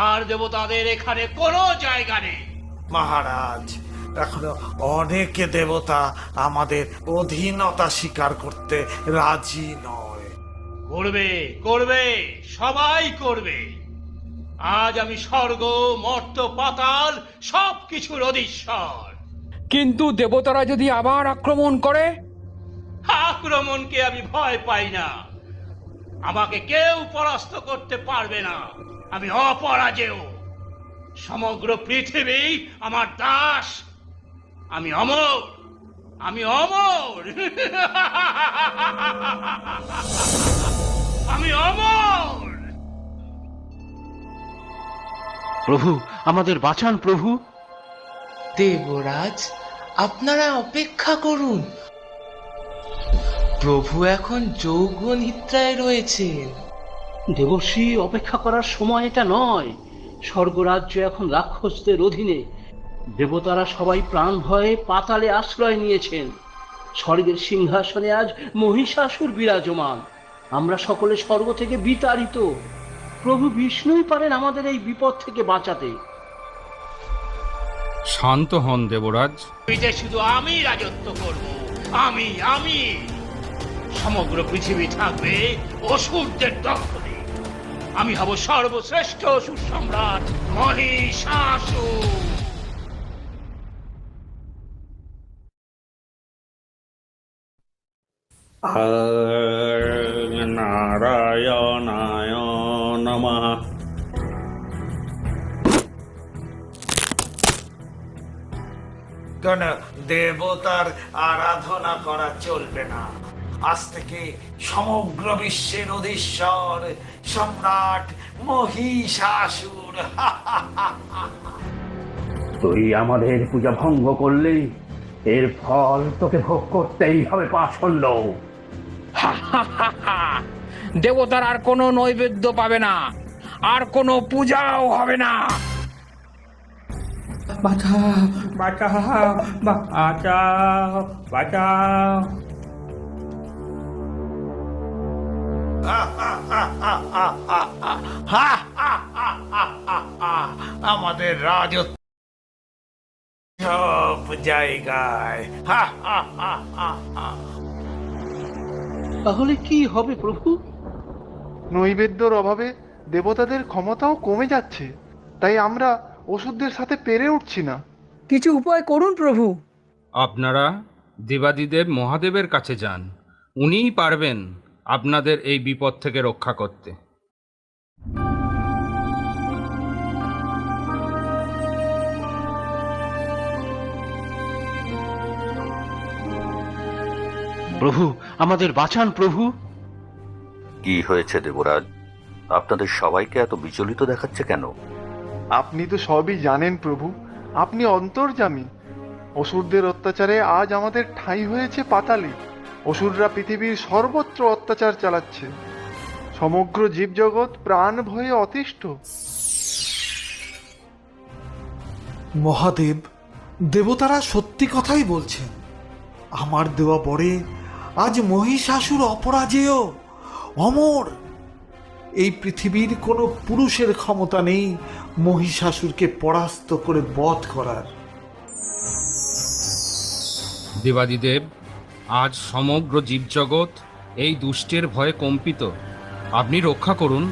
আর দেবতাদের এখানে কোনো জায়গা নেই। মহারাজ, এখনো অনেক দেবতা আমাদের অধীনতা স্বীকার করতে রাজি নয়। করবে করবে, সবাই করবে। আজ আমি স্বর্গ, মর্ত, পাতাল সবকিছুর অধীশ্বর। কিন্তু দেবতারা যদি আবার আক্রমণ করে? আক্রমণকে আমি ভয় পাই না। আমাকে কেউ পরাস্ত করতে পারবে না। আমি অপরাজেয়। সমগ্র পৃথিবী আমার দাস। আমি অমর, আমি অমর। আমি অমর। প্রভু, আমাদের বাঁচান প্রভু। দেবরাজ, আপনারা অপেক্ষা করুন। প্রভু এখন যোগ নিদ্রায় রয়েছেন। দেবশ্রী, অপেক্ষা করার সময় এটা নয়। স্বর্গরাজ্য এখন রাক্ষসদের অধীনে। দেবতারা সবাই প্রাণ ভয়ে পাতালে আশ্রয় নিয়েছেন। স্বর্গের সিংহাসনে আজ মহিষাসুর বিরাজমান। আমরা সকলে স্বর্গ থেকে বিতাড়িত। প্রভু বিষ্ণুই পারেন আমাদের এই বিপদ থেকে বাঁচাতে। শান্ত হন দেবরাজ। পৃথিবীতে শুধু আমি রাজত্ব করব। আমি আমি সমগ্র পৃথিবী থাকবে অসুরদের দখলে। আমি হব সর্বশ্রেষ্ঠ অসুর সম্রাট মহিষাসুর। নারায়ণায় নমঃ। কেন দেবতার আরাধনা করা চলবে না? আজ থেকে সমগ্র বিশ্বের অধীশ্বর সম্রাট মহিষাসুর। তুই আমাদের পূজা ভঙ্গ করলে এর ফল তোকে ভোগ করতেই হবে পাষণ্ড। দেবতার আর কোনো নৈবেদ্য পাবে না, আর কোনো পূজাও হবে না। বাঁচাও, বাঁচাও, বাঁচাও, বাঁচাও। আমাদের রাজত্ব সব জায়গায়। তাহলে কি হবে প্রভু? নৈবেদ্যর অভাবে দেবতাদের ক্ষমতাও কমে যাচ্ছে। তাই আমরা অসুরদের সাথে পেরে উঠছি না। কিছু উপায় করুন প্রভু। আপনারা দেবাদিদেব মহাদেবের কাছে যান। উনিই পারবেন আপনাদের এই বিপদ থেকে রক্ষা করতে। প্রভু, আমাদের বাঁচান প্রভু। কি হয়েছে দেবরাজ? আপনাদের সবাইকে এত বিচলিত দেখাচ্ছে কেন? আপনি তো সবই জানেন প্রভু। আপনি অন্তর্যামী। অসুরদের অত্যাচারে আজ আমাদের ঠাঁই হয়েছে পাতালে। অসুররা পৃথিবীর সর্বত্র অত্যাচার চালাচ্ছে। সমগ্র জীবজগৎ প্রাণ ভয়ে অতিষ্ঠ। মহাদেব, দেবতারা সত্যি কথাই বলছেন। আমার দেওয়া বরে আজ মহিষাসুর অপরাজেয়, অমর। এই পৃথিবীর কোনো পুরুষের ক্ষমতা নেই মহিষাসুরকে পরাস্ত করে বধ করার। দেবাদিদেব, আজ সমগ্র জীবজগৎ এই দুষ্টের ভয়ে কম্পিত। আপনি রক্ষা করুন।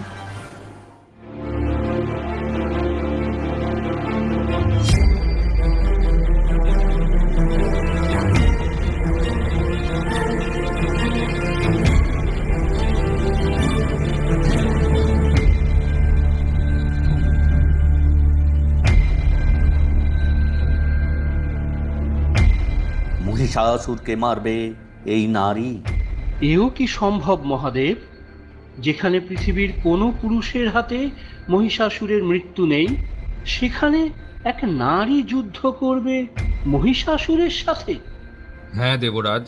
মহিষাসুরকে মারবে এই নারী? এও কি সম্ভব মহাদেব? যেখানে পৃথিবীর কোনো পুরুষের হাতে মহিষাসুরের মৃত্যু নেই, সেখানে এক নারী যুদ্ধ করবে মহিষাসুরের সাথে? হ্যাঁ দেবরাজ,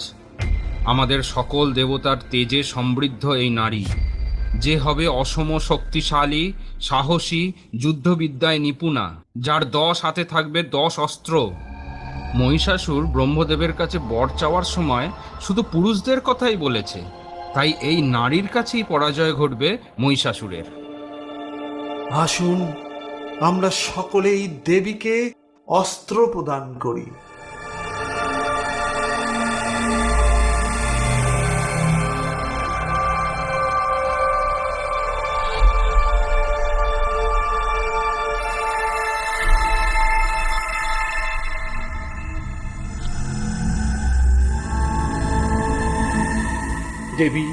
আমাদের সকল দেবতার তেজে সমৃদ্ধ এই নারী, যে হবে অসম শক্তিশালী, সাহসী, যুদ্ধবিদ্যায় নিপুণা, যার 10 হাতে থাকবে 10 অস্ত্র। মহিষাসুর ব্রহ্মদেবের কাছে বর চাওয়ার সময় শুধু পুরুষদের কথাই বলেছে, তাই এই নারীর কাছেই পরাজয় ঘটবে মহিষাসুরের। আসুন আমরা সকলেই দেবীকে অস্ত্র প্রদান করি। দেবী,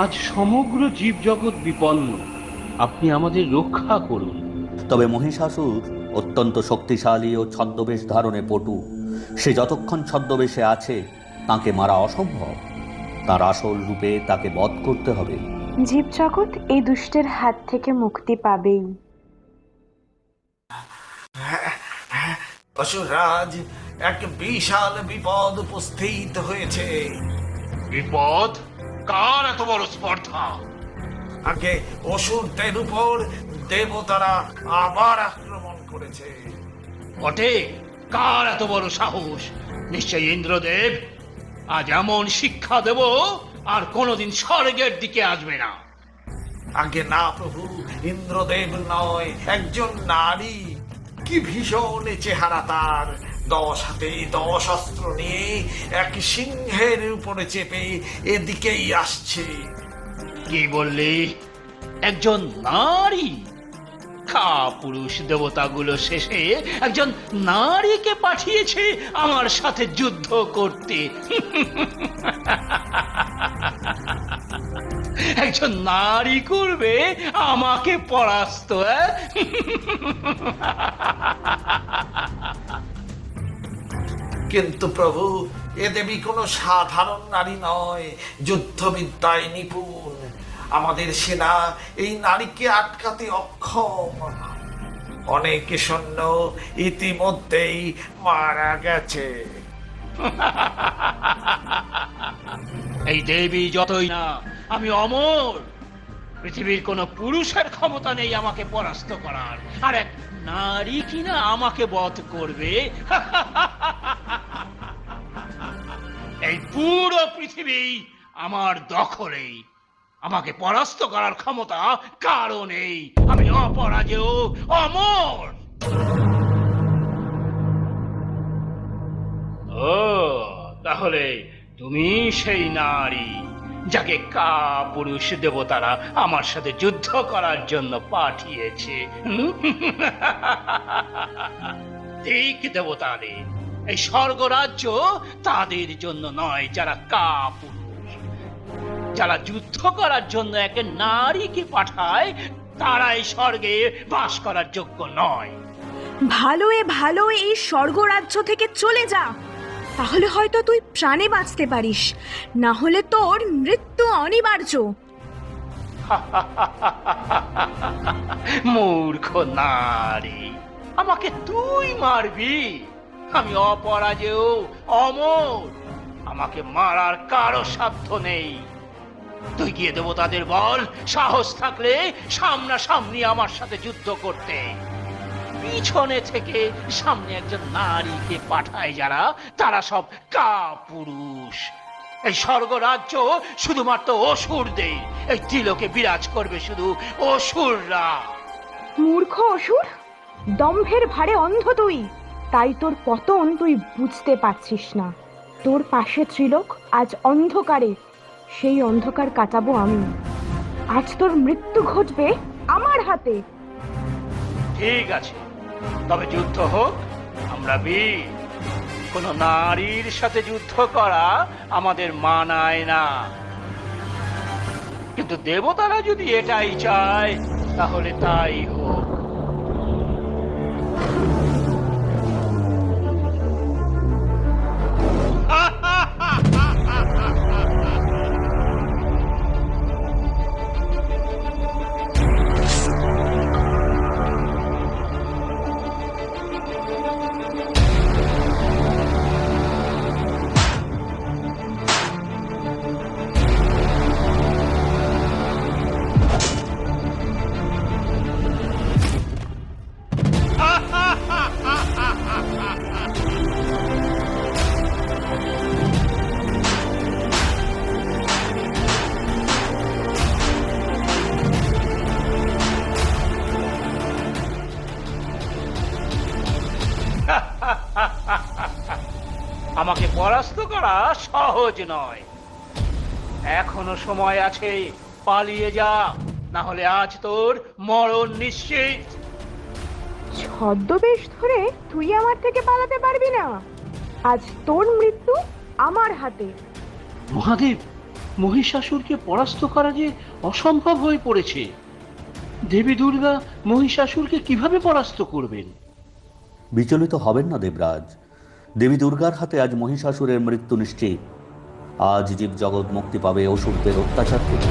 আজ সমগ্র জীবজগৎ বিপন্ন, আপনি আমাদের রক্ষা করুন। তবে মহিষাসুর অত্যন্ত শক্তিশালী ও ছদ্মবেশ ধারণে পটু। সে যতক্ষণ ছদ্মবেশে আছে তাকে মারা অসম্ভব। তার আসল রূপে তাকে বধ করতে হবে। জীবজগৎ এই দুষ্টের হাত থেকে মুক্তি পাবেই। অসুররাজ, এক বিশাল বিপদ উপস্থিত হয়েছে। বিপদ? কার এত বড় স্পর্ধা? আগে অসুরদের উপর দেবতারা আবার আক্রমণ করেছে। বটে, কার এত বড় সাহস? নিশ্চয়ই ইন্দ্রদেব। আজ এমন শিক্ষা দেব আর কোনোদিন স্বর্গের দিকে আসবে না। আগে না প্রভু, ইন্দ্রদেব নয়, একজন নারী। কি ভীষণ চেহারা তার! 10 হাতে 10 অস্ত্র নিয়ে এক সিংহের উপরে চেপে এদিকেই আসছে। কি বললি? একজন নারী? পুরুষ দেবতাগুলো শেষে একজন নারীকে পাঠিয়েছে আমার সাথে যুদ্ধ করতে। একজন নারী করবে আমাকে পরাস্ত? কিন্তু প্রভু, এ দেবী কোনো সাধারণ নারী নয়, যুদ্ধবিদ্যায় নিপুণ। আমাদের সেনা এই নারীকে আটকাতে অক্ষম। অনেক সৈন্য ইতিমধ্যেই মারা গেছে। এই দেবী যতই না, আমি অমর। পৃথিবীর কোন পুরুষের ক্ষমতা নেই আমাকে পরাস্ত করার, আর এক নারী কিনা আমাকে বধ করবে? এই পুরো পৃথিবী আমার দখলেই। আমাকে পরাস্ত করার ক্ষমতা কারো নেই। আমি অপরাজেয়, অমর। ও, তাহলে তুমি সেই নারী যাকে পুরুষ দেবতারা আমার সাথে যুদ্ধ করার জন্য পাঠিয়েছে। ঠিক দেবতাদের এই স্বর্গরাজ্য তাদের জন্য নয় যারা পুরুষ। যারা যুদ্ধ করার জন্য এক নারীকে পাঠায় তারা এই স্বর্গে বাস করার যোগ্য নয়। ভালো এই স্বর্গরাজ্য থেকে চলে যা, তাহলে হয়তো তুই প্রাণে বাঁচতে পারিস, না হলে তোর মৃত্যু অনিবার্য। মূর্খ নারী, আমাকে তুই মারবি? আমি অপরাজেয়, অমর। আমাকে মারার কারো সাধ্য নেই। তুই গিয়ে দেবতাদের বল, সাহস থাকলে সামনাসামনি আমার সাথে যুদ্ধ করতে। পিছনে থেকে সামনে একজন নারীকে পাঠায় যারা, তারা সব পুরুষ। এই স্বর্গরাজ্য শুধুমাত্র অসুরদের। এই তিলকে বিরাজ করবে শুধু অসুররা। মূর্খ অসুর, দম্ভের ভারে অন্ধ তুই, তাই তোর পতন তুই বুঝতে পারছিস না। তোর পাশে ত্রিলোক আজ অন্ধকারে, সেই অন্ধকার কাটাবো আমি। আজ তোর মৃত্যু ঘটবে আমার হাতে। ঠিক আছে, তবে যুদ্ধ হোক। আমরা বীর। কোন নারীর সাথে যুদ্ধ করা আমাদের মানায় না। কিন্তু দেবতারা যদি এটাই চায় তাহলে তাই হোক। আমাকে পরাস্ত করা সহজ নয়। এখনো সময় আছে, পালিয়ে যা, না হলে আজ তোর মরণ নিশ্চিত। ছদ্মবেশ ধরে তুই আমার থেকে পালাতে পারবি না। আজ তোর মৃত্যু আমার হাতে। মহাদেব, মহিষাসুরকে পরাস্ত করা যে অসম্ভব হয়ে পড়েছে। দেবী দুর্গা মহিষাসুরকে কিভাবে পরাস্ত করবেন? বিচলিত হবেন না দেবরাজ। দেবী দুর্গার হাতে আজ মহিষাসুরের মৃত্যু নিশ্চিত। আজ জীব জগৎ মুক্তি পাবে অসুরদের অত্যাচার থেকে।